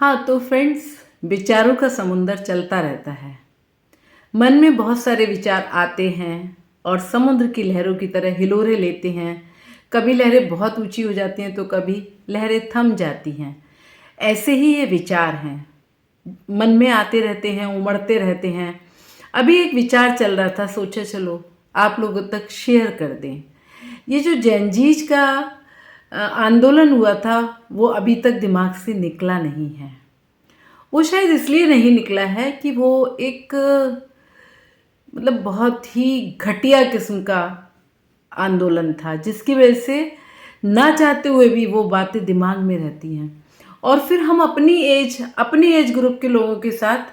हाँ तो फ्रेंड्स, विचारों का समुंदर चलता रहता है। मन में बहुत सारे विचार आते हैं और समुद्र की लहरों की तरह हिलोरे लेते हैं। कभी लहरें बहुत ऊंची हो जाती हैं तो कभी लहरें थम जाती हैं। ऐसे ही ये विचार हैं, मन में आते रहते हैं, उमड़ते रहते हैं। अभी एक विचार चल रहा था, सोचा चलो आप लोगों तक शेयर कर दें। ये जो जेनजीज का आंदोलन हुआ था वो अभी तक दिमाग से निकला नहीं है। वो शायद इसलिए नहीं निकला है कि वो एक मतलब बहुत ही घटिया किस्म का आंदोलन था, जिसकी वजह से ना चाहते हुए भी वो बातें दिमाग में रहती हैं और फिर हम अपनी एज ग्रुप के लोगों के साथ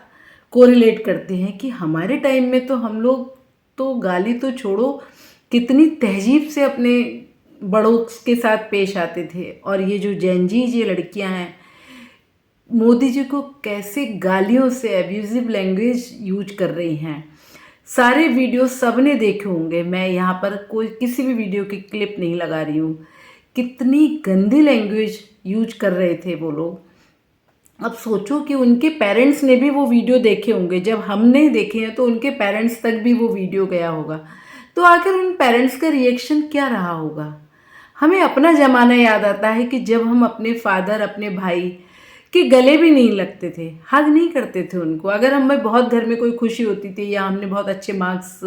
कोरिलेट करते हैं कि हमारे टाइम में तो हम लोग तो गाली तो छोड़ो, कितनी तहजीब से अपने बड़ों के साथ पेश आते थे। और ये जो जेनजीज ये लड़कियां हैं, मोदी जी को कैसे गालियों से एब्यूजिव लैंग्वेज यूज कर रही हैं। सारे वीडियो सबने देखे होंगे, मैं यहाँ पर कोई किसी भी वीडियो की क्लिप नहीं लगा रही हूँ। कितनी गंदी लैंग्वेज यूज कर रहे थे वो लोग। अब सोचो कि उनके पेरेंट्स ने भी वो वीडियो देखे होंगे, जब हमने देखे हैं तो उनके पेरेंट्स तक भी वो वीडियो गया होगा। तो आखिर उन पेरेंट्स का रिएक्शन क्या रहा होगा। हमें अपना ज़माना याद आता है कि जब हम अपने फादर, अपने भाई के गले भी नहीं लगते थे, हग नहीं करते थे उनको। अगर हमें बहुत घर में कोई खुशी होती थी या हमने बहुत अच्छे मार्क्स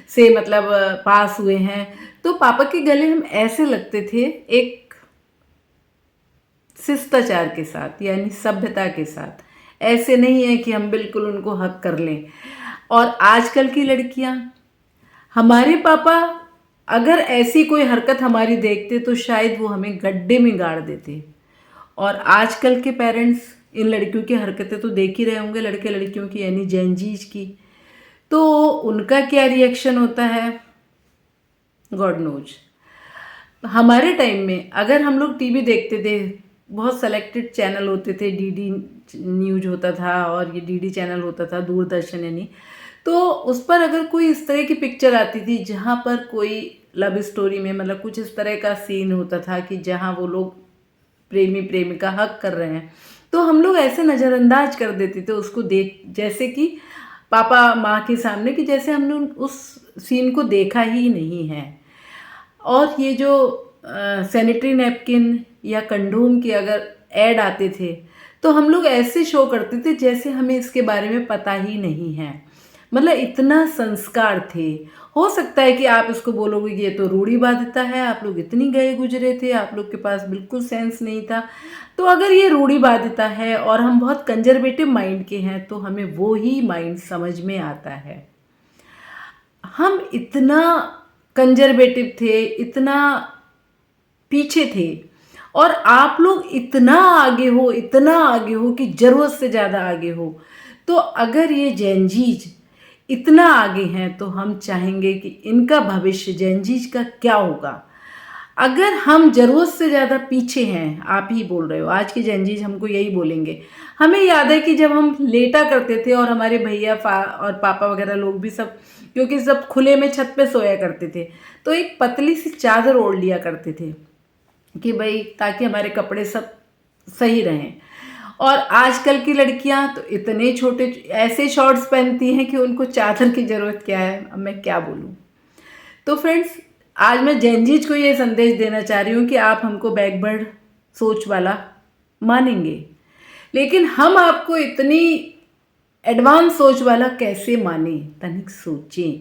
से मतलब पास हुए हैं तो पापा के गले हम ऐसे लगते थे, एक शिष्टाचार के साथ, यानी सभ्यता के साथ। ऐसे नहीं है कि हम बिल्कुल उनको हक कर लें। और आजकल की लड़कियां, हमारे पापा अगर ऐसी कोई हरकत हमारी देखते तो शायद वो हमें गड्ढे में गाड़ देते। और आजकल के पेरेंट्स इन लड़कियों की हरकतें तो देख ही रहे होंगे, लड़के लड़कियों की, यानी जेनजीज की। तो उनका क्या रिएक्शन होता है, गॉड नोज। हमारे टाइम में अगर हम लोग टीवी देखते थे, बहुत सेलेक्टेड चैनल होते थे, डीडी न्यूज होता था और ये डीडी चैनल होता था, दूरदर्शन यानी। तो उस पर अगर कोई इस तरह की पिक्चर आती थी जहाँ पर कोई लव स्टोरी में मतलब कुछ इस तरह का सीन होता था कि जहाँ वो लोग प्रेमी प्रेमिका हक कर रहे हैं, तो हम लोग ऐसे नज़रअंदाज कर देते थे उसको देख, जैसे कि पापा माँ के सामने, कि जैसे हमने उस सीन को देखा ही नहीं है। और ये जो सैनिटरी नैपकिन या कंडोम के अगर ऐड आते थे तो हम लोग ऐसे शो करते थे जैसे हमें इसके बारे में पता ही नहीं है। मतलब इतना संस्कार थे। हो सकता है कि आप इसको बोलोगे कि ये तो रूढ़िवादिता है, आप लोग इतनी गए गुजरे थे, आप लोग के पास बिल्कुल सेंस नहीं था। तो अगर ये रूढ़िवादिता है और हम बहुत कंजर्वेटिव माइंड के हैं तो हमें वो ही माइंड समझ में आता है। हम इतना कंजर्वेटिव थे, इतना पीछे थे, और आप लोग इतना आगे हो, इतना आगे हो कि ज़रूरत से ज़्यादा आगे हो। तो अगर ये जेनजीज इतना आगे हैं तो हम चाहेंगे कि इनका भविष्य जेनजीज का क्या होगा। अगर हम ज़रूरत से ज़्यादा पीछे हैं, आप ही बोल रहे हो, आज के जेनजीज हमको यही बोलेंगे। हमें याद है कि जब हम लेटा करते थे और हमारे भैया और पापा वगैरह लोग भी सब, क्योंकि सब खुले में छत पे सोया करते थे, तो एक पतली सी चादर ओढ़ लिया करते थे कि भाई ताकि हमारे कपड़े सब सही रहें। और आजकल की लड़कियां तो इतने छोटे ऐसे शॉर्ट्स पहनती हैं कि उनको चादर की ज़रूरत क्या है, अब मैं क्या बोलूँ। तो फ्रेंड्स, आज मैं जेनजीज को ये संदेश देना चाह रही हूँ कि आप हमको बैकवर्ड सोच वाला मानेंगे, लेकिन हम आपको इतनी एडवांस सोच वाला कैसे माने, तनिक सोचें।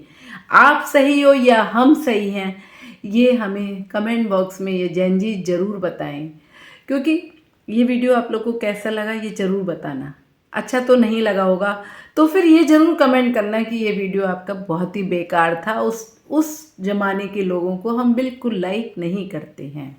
आप सही हो या हम सही हैं, ये हमें कमेंट बॉक्स में ये जेनजीज ज़रूर बताएं। क्योंकि ये वीडियो आप लोग को कैसा लगा ये ज़रूर बताना। अच्छा तो नहीं लगा होगा तो फिर ये ज़रूर कमेंट करना कि ये वीडियो आपका बहुत ही बेकार था, उस ज़माने के लोगों को हम बिल्कुल लाइक नहीं करते हैं।